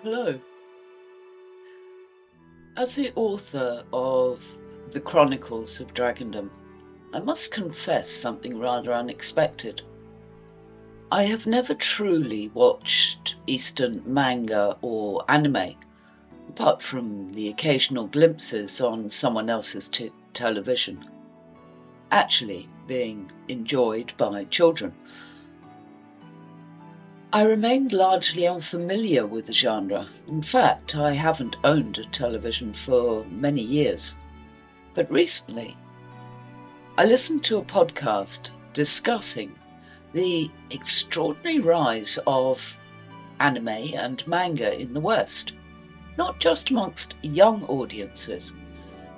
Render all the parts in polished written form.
Hello. As the author of the Chronicles of Dragondom, I must confess something rather unexpected. I have never truly watched Eastern manga or anime, apart from the occasional glimpses on someone else's television, actually being enjoyed by children. I remained largely unfamiliar with the genre. In fact, I haven't owned a television for many years. But recently, I listened to a podcast discussing the extraordinary rise of anime and manga in the West, not just amongst young audiences,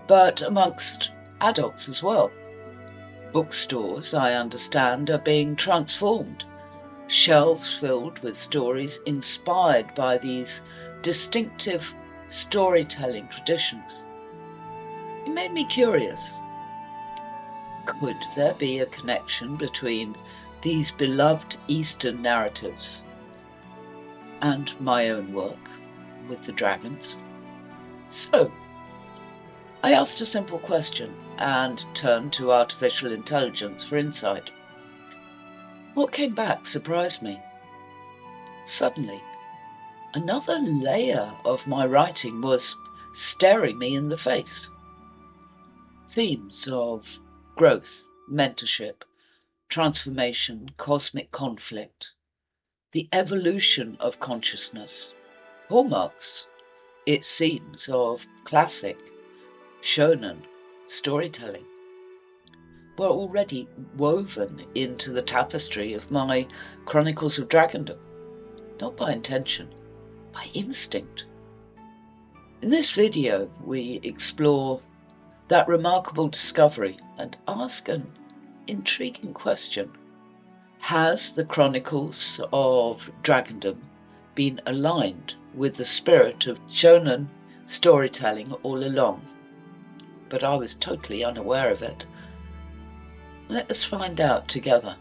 but amongst adults as well. Bookstores, I understand, are being transformed. Shelves filled with stories inspired by these distinctive storytelling traditions. It made me curious. Could there be a connection between these beloved Eastern narratives and my own work with the dragons? So, I asked a simple question and turned to artificial intelligence for insight. What came back surprised me. Suddenly, another layer of my writing was staring me in the face. Themes of growth, mentorship, transformation, cosmic conflict, the evolution of consciousness, hallmarks, it seems, of classic Shonen storytelling, were already woven into the tapestry of my Chronicles of Dragondom, not by intention, by instinct. In this video, we explore that remarkable discovery and ask an intriguing question. Has the Chronicles of Dragondom been aligned with the spirit of Shonen storytelling all along? But I was totally unaware of it. Let us find out together.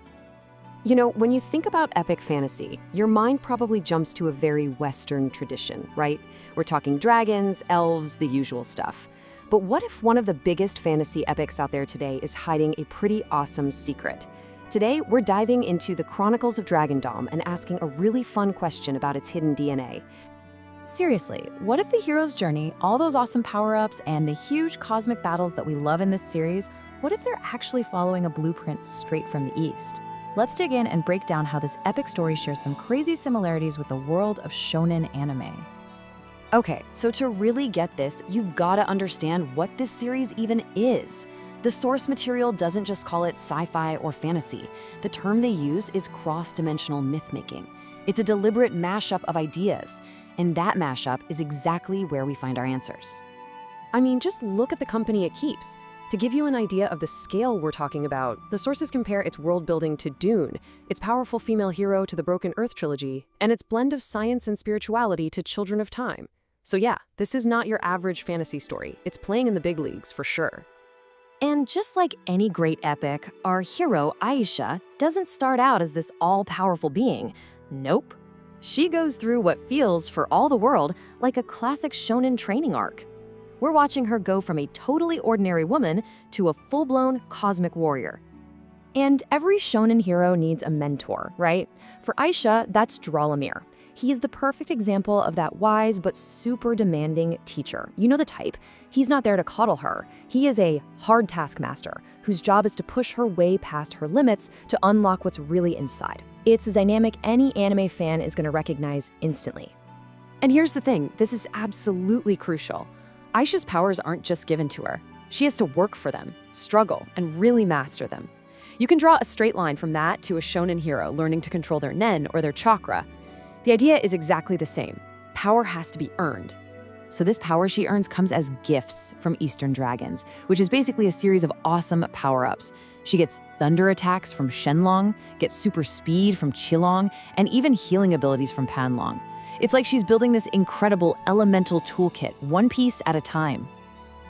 You know, when you think about epic fantasy, your mind probably jumps to a very Western tradition, right? We're talking dragons, elves, the usual stuff. But what if one of the biggest fantasy epics out there today is hiding a pretty awesome secret? Today, we're diving into the Chronicles of Dragondom and asking a really fun question about its hidden DNA. Seriously, what if the hero's journey, all those awesome power-ups, and the huge cosmic battles that we love in this series, what if they're actually following a blueprint straight from the East? Let's dig in and break down how this epic story shares some crazy similarities with the world of Shonen anime. Okay, so to really get this, you've got to understand what this series even is. The source material doesn't just call it sci-fi or fantasy. The term they use is cross-dimensional myth-making. It's a deliberate mashup of ideas, and that mashup is exactly where we find our answers. I mean, just look at the company it keeps. To give you an idea of the scale we're talking about, the sources compare its world building to Dune, its powerful female hero to the Broken Earth trilogy, and its blend of science and spirituality to Children of Time. So yeah, this is not your average fantasy story. It's playing in the big leagues for sure. And just like any great epic, our hero, Aisha, doesn't start out as this all-powerful being. Nope. She goes through what feels, for all the world, like a classic shonen training arc. We're watching her go from a totally ordinary woman to a full-blown cosmic warrior. And every shonen hero needs a mentor, right? For Aisha, that's Dralamir. He is the perfect example of that wise but super demanding teacher. You know the type. He's not there to coddle her. He is a hard taskmaster whose job is to push her way past her limits to unlock what's really inside. It's a dynamic any anime fan is going to recognize instantly. And here's the thing, this is absolutely crucial. Aisha's powers aren't just given to her. She has to work for them, struggle, and really master them. You can draw a straight line from that to a shonen hero learning to control their nen or their chakra. The idea is exactly the same. Power has to be earned. So this power she earns comes as gifts from Eastern dragons, which is basically a series of awesome power-ups. She gets thunder attacks from Shenlong, gets super speed from Qilong, and even healing abilities from Panlong. It's like she's building this incredible elemental toolkit, one piece at a time.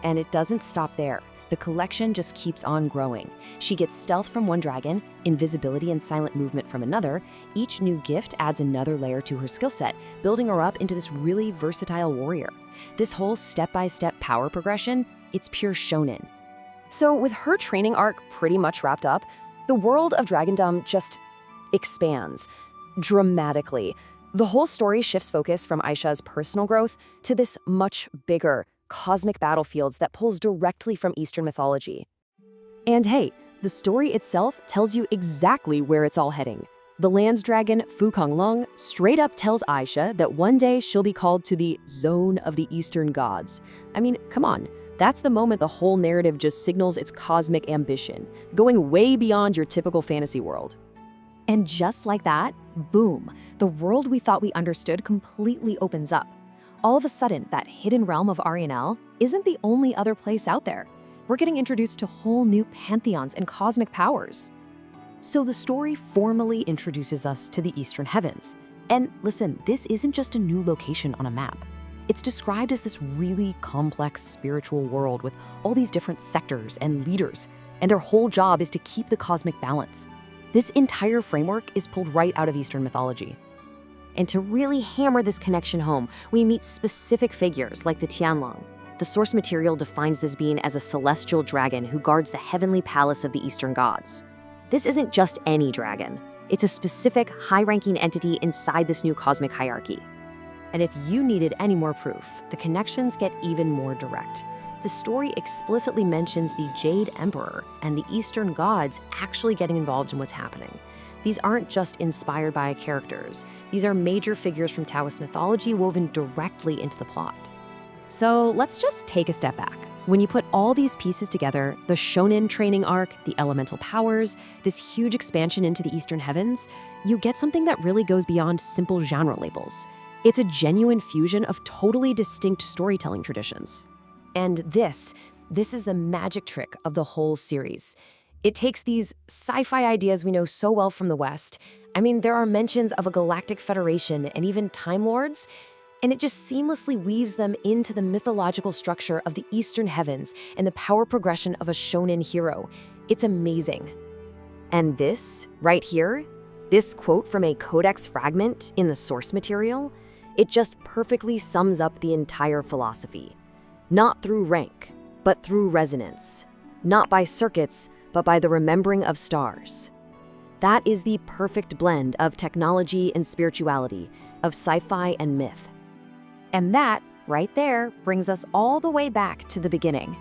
And it doesn't stop there. The collection just keeps on growing. She gets stealth from one dragon, invisibility and silent movement from another. Each new gift adds another layer to her skill set, building her up into this really versatile warrior. This whole step-by-step power progression, it's pure shonen. So with her training arc pretty much wrapped up, the world of Dragondom just expands dramatically. The whole story shifts focus from Aisha's personal growth to this much bigger cosmic battlefields that pulls directly from Eastern mythology. And hey, the story itself tells you exactly where it's all heading. The land's dragon, Fu Konglong, straight up tells Aisha that one day she'll be called to the Zone of the Eastern Gods. I mean, come on. That's the moment the whole narrative just signals its cosmic ambition, going way beyond your typical fantasy world. And just like that, boom, the world we thought we understood completely opens up. All of a sudden, that hidden realm of Arianel isn't the only other place out there. We're getting introduced to whole new pantheons and cosmic powers. So the story formally introduces us to the Eastern Heavens. And listen, this isn't just a new location on a map. It's described as this really complex spiritual world with all these different sectors and leaders, and their whole job is to keep the cosmic balance. This entire framework is pulled right out of Eastern mythology. And to really hammer this connection home, we meet specific figures like the Tianlong. The source material defines this being as a celestial dragon who guards the heavenly palace of the Eastern gods. This isn't just any dragon. It's a specific, high-ranking entity inside this new cosmic hierarchy. And if you needed any more proof, the connections get even more direct. The story explicitly mentions the Jade Emperor and the Eastern gods actually getting involved in what's happening. These aren't just inspired by characters. These are major figures from Taoist mythology woven directly into the plot. So let's just take a step back. When you put all these pieces together, the Shonen training arc, the elemental powers, this huge expansion into the Eastern Heavens, you get something that really goes beyond simple genre labels. It's a genuine fusion of totally distinct storytelling traditions. And this is the magic trick of the whole series. It takes these sci-fi ideas we know so well from the West. I mean, there are mentions of a galactic federation and even Time Lords, and it just seamlessly weaves them into the mythological structure of the Eastern Heavens and the power progression of a shonen hero. It's amazing. And this, right here, this quote from a codex fragment in the source material, it just perfectly sums up the entire philosophy. Not through rank, but through resonance. Not by circuits, but by the remembering of stars. That is the perfect blend of technology and spirituality, of sci-fi and myth. And that, right there, brings us all the way back to the beginning.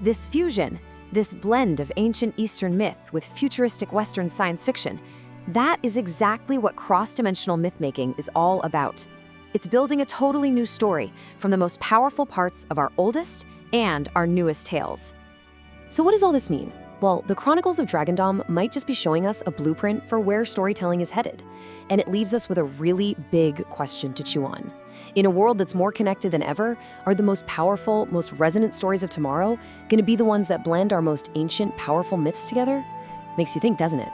This fusion, this blend of ancient Eastern myth with futuristic Western science fiction, that is exactly what cross-dimensional myth-making is all about. It's building a totally new story from the most powerful parts of our oldest and our newest tales. So what does all this mean? Well, the Chronicles of Dragondom might just be showing us a blueprint for where storytelling is headed. And it leaves us with a really big question to chew on. In a world that's more connected than ever, are the most powerful, most resonant stories of tomorrow going to be the ones that blend our most ancient, powerful myths together? Makes you think, doesn't it?